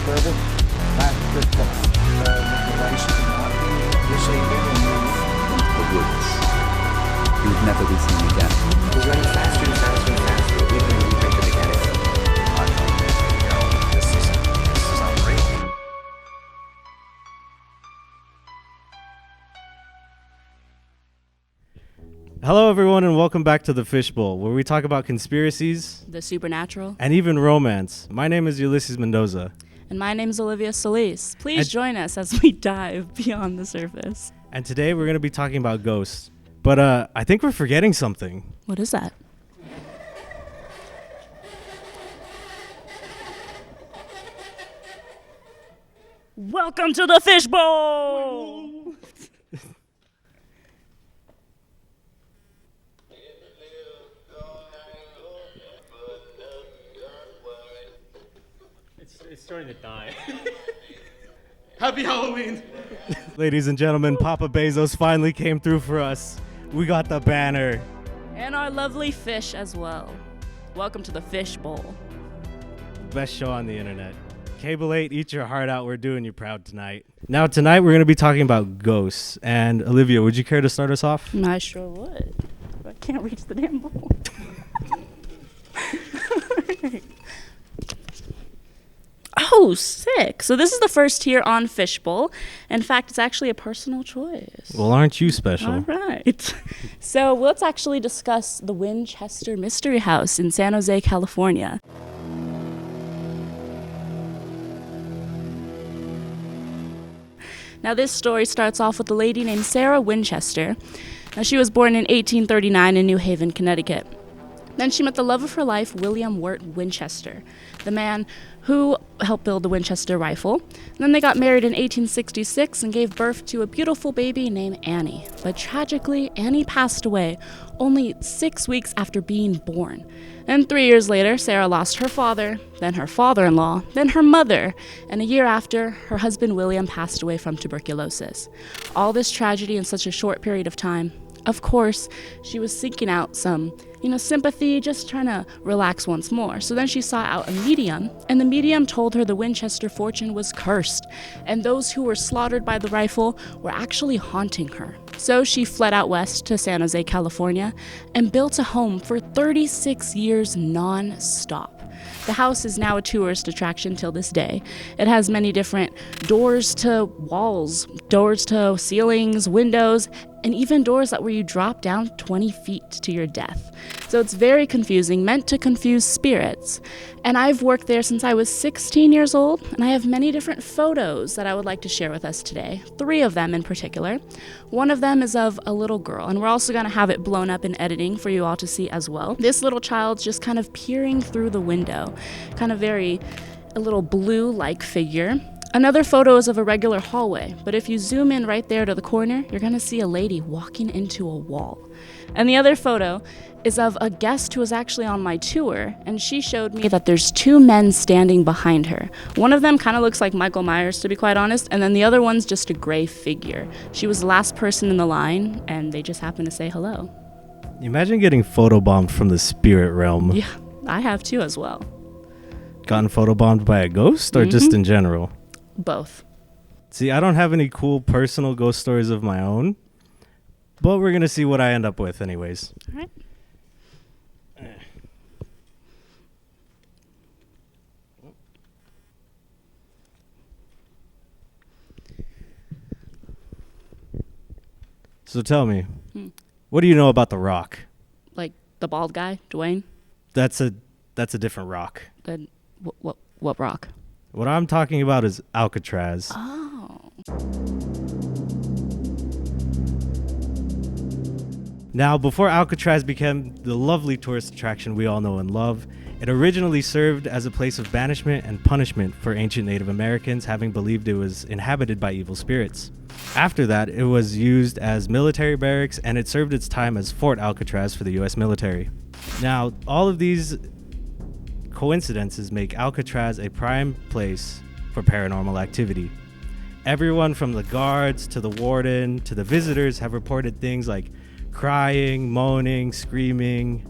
further, back to the device cannot be disabled and The woods. He would never be seen again. We're running faster and faster and faster. We can rewrite the mechanics. This is unreal. Hello, everyone, and welcome back to the Fishbowl, where we talk about conspiracies, the supernatural, and even romance. My name is Ulysses Mendoza. and my name's Olivia and Ulysses. Please join us as we dive beyond the surface. And today we're going to be talking about ghosts. But I think we're forgetting something. What is that? Welcome to the Fishbowl! It's starting to die. Happy Halloween! Ladies and gentlemen, Papa Bezos finally came through for us. We got the banner. And our lovely fish as well. Welcome to the Fishbowl. Best show on the internet. Cable 8, eat your heart out. We're doing you proud tonight. Now, tonight we're going to be talking about ghosts. And Olivia, would you care to start us off? I sure would. I can't reach the damn bowl. Oh, sick. So this is the first here on Fishbowl. In fact, it's actually a personal choice. Well, aren't you special? All right. So let's actually discuss the Winchester Mystery House in San Jose, California. Now, this story starts off with a lady named Sarah Winchester. Now, she was born in 1839 in New Haven, Connecticut. Then she met the love of her life, William Wirt Winchester, the man who helped build the Winchester rifle. And then they got married in 1866 and gave birth to a beautiful baby named Annie. But tragically, Annie passed away only 6 weeks after being born. And 3 years later, Sarah lost her father, then her father-in-law, then her mother, and a year after, her husband William passed away from tuberculosis. All this tragedy in such a short period of time. Of course, she was seeking out some, sympathy, just trying to relax once more. So then she sought out a medium, and the medium told her the Winchester fortune was cursed, and those who were slaughtered by the rifle were actually haunting her. So she fled out west to San Jose, California, and built a home for 36 years non-stop. The house is now a tourist attraction till this day. It has many different doors to walls, doors to ceilings, windows, and even doors where you drop down 20 feet to your death. So it's very confusing, meant to confuse spirits. And I've worked there since I was 16 years old, and I have many different photos that I would like to share with us today. 3 of them in particular. One of them is of a little girl, and we're also going to have it blown up in editing for you all to see as well. This little child's just kind of peering through the window, kind of a little blue-like figure. Another photo is of a regular hallway, but if you zoom in right there to the corner, you're going to see a lady walking into a wall. And the other photo is of a guest who was actually on my tour, and she showed me that there's 2 men standing behind her. One of them kind of looks like Michael Myers, to be quite honest, and then the other one's just a gray figure. She was the last person in the line, and they just happened to say hello. Imagine getting photobombed from the spirit realm. Yeah, I have too as well. Gotten photobombed by a ghost or just in general? Both. See, I don't have any cool personal ghost stories of my own, but we're going to see what I end up with anyways. All right. So tell me, what do you know about The Rock? Like the bald guy, Dwayne? That's a different rock. Then what rock? What I'm talking about is Alcatraz. Oh. Now, before Alcatraz became the lovely tourist attraction we all know and love, it originally served as a place of banishment and punishment for ancient Native Americans, having believed it was inhabited by evil spirits. After that, it was used as military barracks, and it served its time as Fort Alcatraz for the U.S. military. Now, all of these coincidences make Alcatraz a prime place for paranormal activity. Everyone from the guards to the warden to the visitors have reported things like crying, moaning, screaming,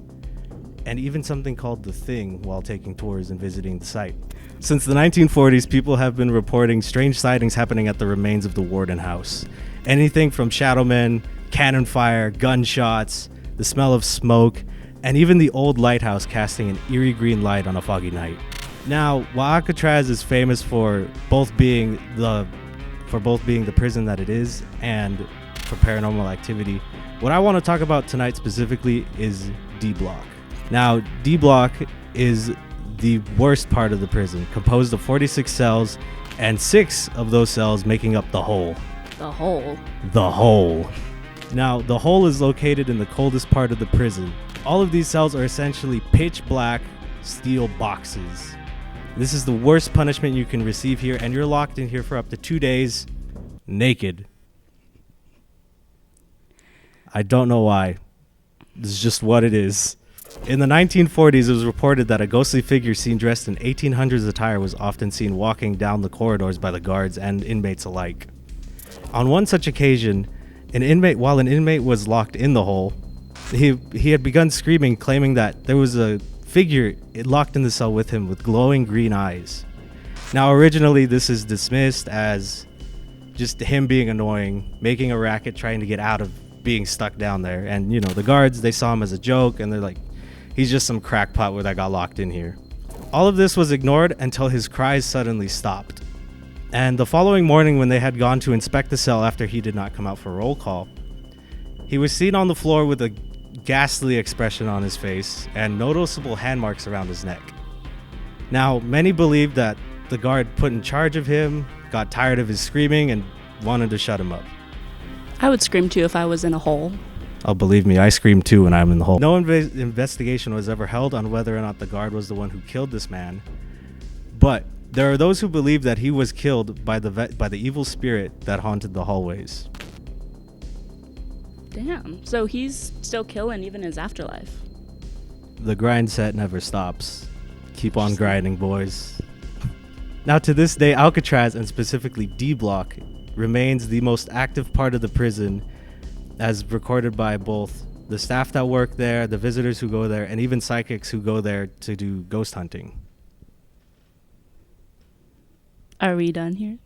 and even something called the Thing while taking tours and visiting the site. Since the 1940s, people have been reporting strange sightings happening at the remains of the Warden House. Anything from shadow men, cannon fire, gunshots, the smell of smoke, and even the old lighthouse casting an eerie green light on a foggy night. Now, while Alcatraz is famous for both being the prison that it is and for paranormal activity, what I want to talk about tonight specifically is D Block. Now, D Block is the worst part of the prison, composed of 46 cells, and 6 of those cells making up the Hole. The Hole? The Hole. Now, the Hole is located in the coldest part of the prison. All of these cells are essentially pitch black steel boxes. This is the worst punishment you can receive here, and you're locked in here for up to 2 days, naked. I don't know why. This is just what it is. In the 1940s, it was reported that a ghostly figure seen dressed in 1800s attire was often seen walking down the corridors by the guards and inmates alike. On one such occasion, while an inmate was locked in the hole, he had begun screaming, claiming that there was a figure locked in the cell with him with glowing green eyes. Now, originally, this is dismissed as just him being annoying, making a racket, trying to get out of being stuck down there. And, you know, the guards, they saw him as a joke, and they're like, he's just some crackpot that got locked in here. All of this was ignored until his cries suddenly stopped. And the following morning, when they had gone to inspect the cell after he did not come out for roll call, he was seen on the floor with a ghastly expression on his face and noticeable hand marks around his neck. Now, many believe that the guard put in charge of him got tired of his screaming and wanted to shut him up. I would scream too if I was in a hole. Oh, believe me, I scream too when I'm in the hole. No investigation was ever held on whether or not the guard was the one who killed this man, but there are those who believe that he was killed by the evil spirit that haunted the hallways. Damn. So he's still killing even in his afterlife. The grind set never stops. Keep on grinding, boys. Now, to this day, Alcatraz, and specifically D Block, remains the most active part of the prison, as recorded by both the staff that work there, the visitors who go there, and even psychics who go there to do ghost hunting. Are we done here?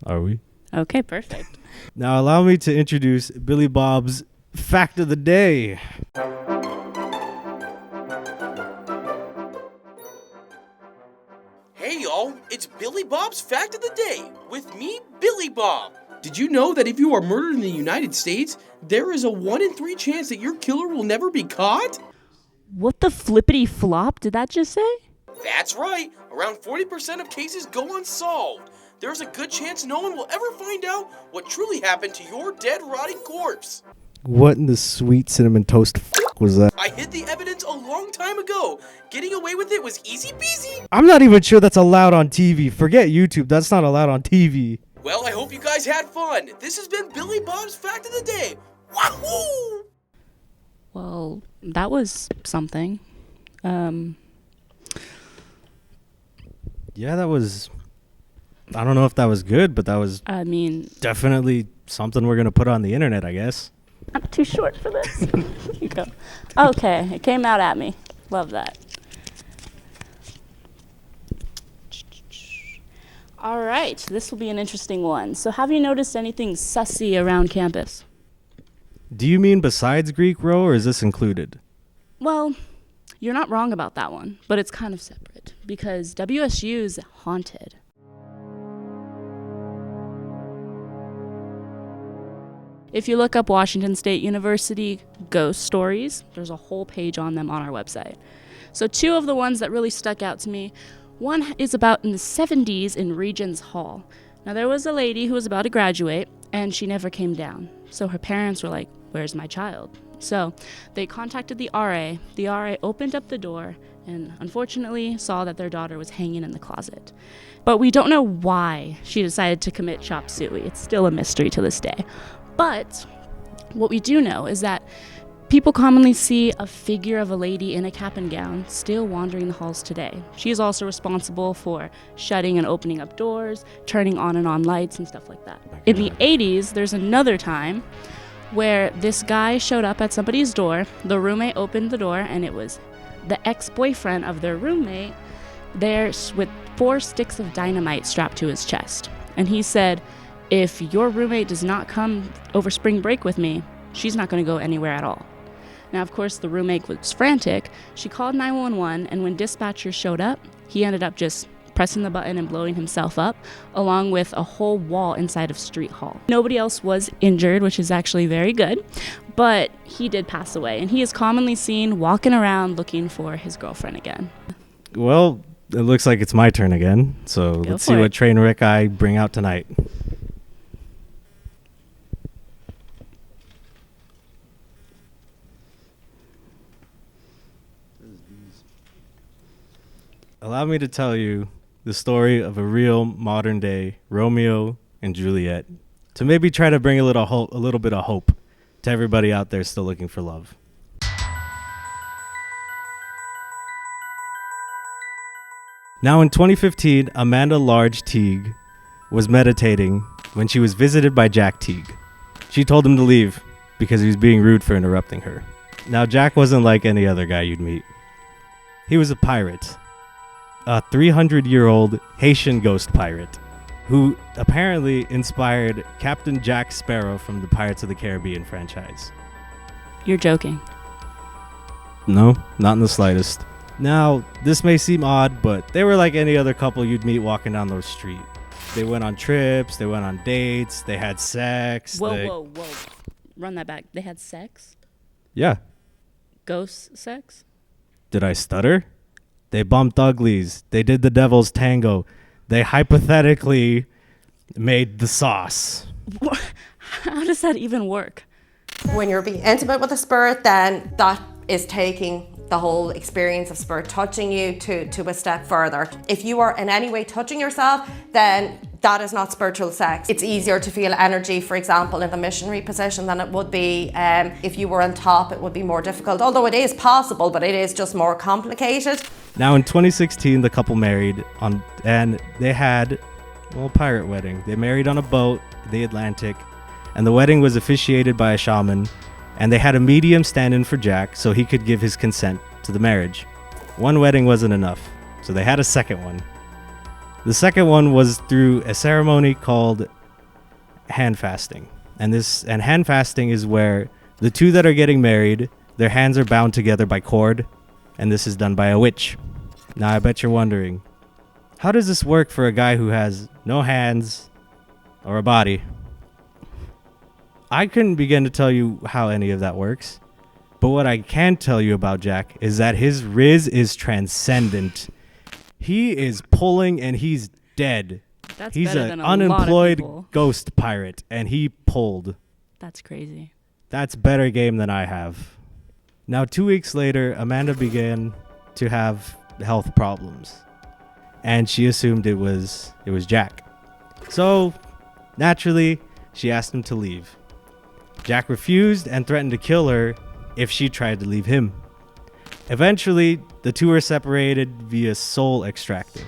Are we? Okay, perfect. Now allow me to introduce Billy Bob's Fact of the Day. Hey y'all, it's Billy Bob's Fact of the Day with me, Billy Bob. Did you know that if you are murdered in the United States, there is a 1 in 3 chance that your killer will never be caught? What the flippity flop did that just say? That's right. Around 40% of cases go unsolved. There's a good chance no one will ever find out what truly happened to your dead, rotting corpse. What in the sweet cinnamon toast was that? I hid the evidence a long time ago. Getting away with it was easy peasy. I'm not even sure that's allowed on TV. Forget YouTube. That's not allowed on TV. Well, I hope you guys had fun. This has been Billy Bob's Fact of the Day. Wahoo! Well, that was something. Yeah, that was... I don't know if that was good, but that was definitely something we're going to put on the internet, I guess. I'm too short for this. Here you go. Okay, it came out at me. Love that. All right, this will be an interesting one. So have you noticed anything sussy around campus? Do you mean besides Greek Row, or is this included? Well, you're not wrong about that one, but it's kind of separate because WSU's haunted. If you look up Washington State University ghost stories, there's a whole page on them on our website. So 2 of the ones that really stuck out to me, one is about in the 70s in Regents Hall. Now there was a lady who was about to graduate and she never came down. So her parents were like, "Where's my child?" So they contacted the RA. The RA opened up the door and unfortunately saw that their daughter was hanging in the closet. But we don't know why she decided to commit chop suey. It's still a mystery to this day. But what we do know is that people commonly see a figure of a lady in a cap and gown still wandering the halls today. She is also responsible for shutting and opening up doors, turning on and on lights and stuff like that. In the 80s, there's another time where this guy showed up at somebody's door. The roommate opened the door and it was the ex-boyfriend of their roommate there with 4 sticks of dynamite strapped to his chest. And he said, if your roommate does not come over spring break with me, she's not going to go anywhere at all. Now, of course, the roommate was frantic. She called 911, and when dispatchers showed up, he ended up just pressing the button and blowing himself up, along with a whole wall inside of Street Hall. Nobody else was injured, which is actually very good, but he did pass away, and he is commonly seen walking around looking for his girlfriend again. Well, it looks like it's my turn again, so let's see what train wreck I bring out tonight. Allow me to tell you the story of a real modern day Romeo and Juliet, to maybe try to bring a little bit of hope to everybody out there still looking for love. Now in 2015, Amanda Large Teague was meditating when she was visited by Jack Teague. She told him to leave because he was being rude for interrupting her. Now Jack wasn't like any other guy you'd meet. He was a pirate. A 300-year-old Haitian ghost pirate who apparently inspired Captain Jack Sparrow from the Pirates of the Caribbean franchise. You're joking. No, not in the slightest. Now, this may seem odd, but they were like any other couple you'd meet walking down the street. They went on trips, they went on dates, they had sex. Whoa. Run that back. They had sex? Yeah. Ghost sex? Did I stutter? They bumped uglies. They did the devil's tango. They hypothetically made the sauce. How does that even work? When you're being intimate with a spirit, then that is taking the whole experience of spirit touching you to a step further. If you are in any way touching yourself, then that is not spiritual sex. It's easier to feel energy, for example, in the missionary position than it would be if you were on top. It would be more difficult, although it is possible, but it is just more complicated. Now in 2016, the couple married and they had a pirate wedding. They married on a boat in the Atlantic, and the wedding was officiated by a shaman, and they had a medium stand in for Jack so he could give his consent to the marriage. One wedding wasn't enough, so they had a second one. The second one was through a ceremony called hand fasting. And hand fasting is where the two that are getting married, their hands are bound together by cord, and this is done by a witch. Now I bet you're wondering, how does this work for a guy who has no hands or a body? I couldn't begin to tell you how any of that works, but what I can tell you about Jack is that his riz is transcendent. He is pulling and he's dead. That's he's better an than a unemployed lot of people. ghost pirate, and he pulled. That's crazy. That's better game than I have. Now 2 weeks later, Amanda began to have health problems, and she assumed it was Jack. So naturally, she asked him to leave. Jack refused and threatened to kill her if she tried to leave him. Eventually, the two are separated via soul extracting,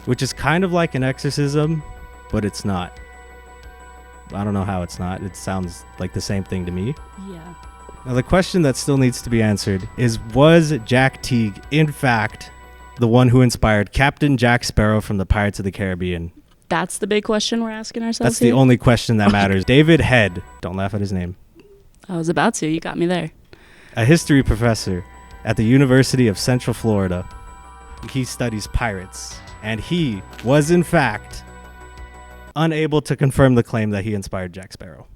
which is kind of like an exorcism, but it's not. I don't know how it's not. It sounds like the same thing to me. Yeah. Now, the question that still needs to be answered is, was Jack Teague, in fact, the one who inspired Captain Jack Sparrow from the Pirates of the Caribbean? That's the big question we're asking ourselves. That's the only question that matters. David Head, don't laugh at his name, I was about to. You got me there. a history professor at the University of Central Florida. He studies pirates, and he was, in fact, unable to confirm the claim that he inspired Jack Sparrow.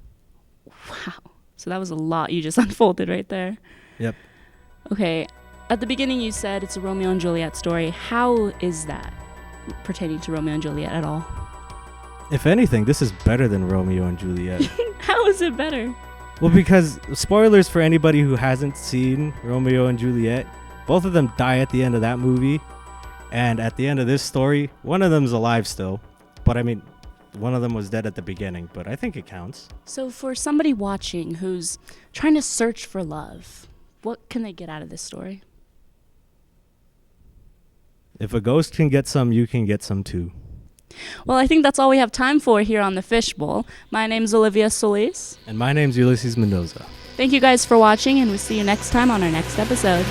Wow. So that was a lot you just unfolded right there. Yep. Okay. At the beginning, you said it's a Romeo and Juliet story. How is that pertaining to Romeo and Juliet at all? If anything, this is better than Romeo and Juliet. How is it better? Well, because spoilers for anybody who hasn't seen Romeo and Juliet, both of them die at the end of that movie. And at the end of this story, one of them's alive still. But I mean, one of them was dead at the beginning, but I think it counts. So for somebody watching who's trying to search for love, what can they get out of this story? If a ghost can get some, you can get some too. Well, I think that's all we have time for here on the Fishbowl. My name's Olivia Solis. And my name's Ulysses Mendoza. Thank you guys for watching, and we'll see you next time on our next episode.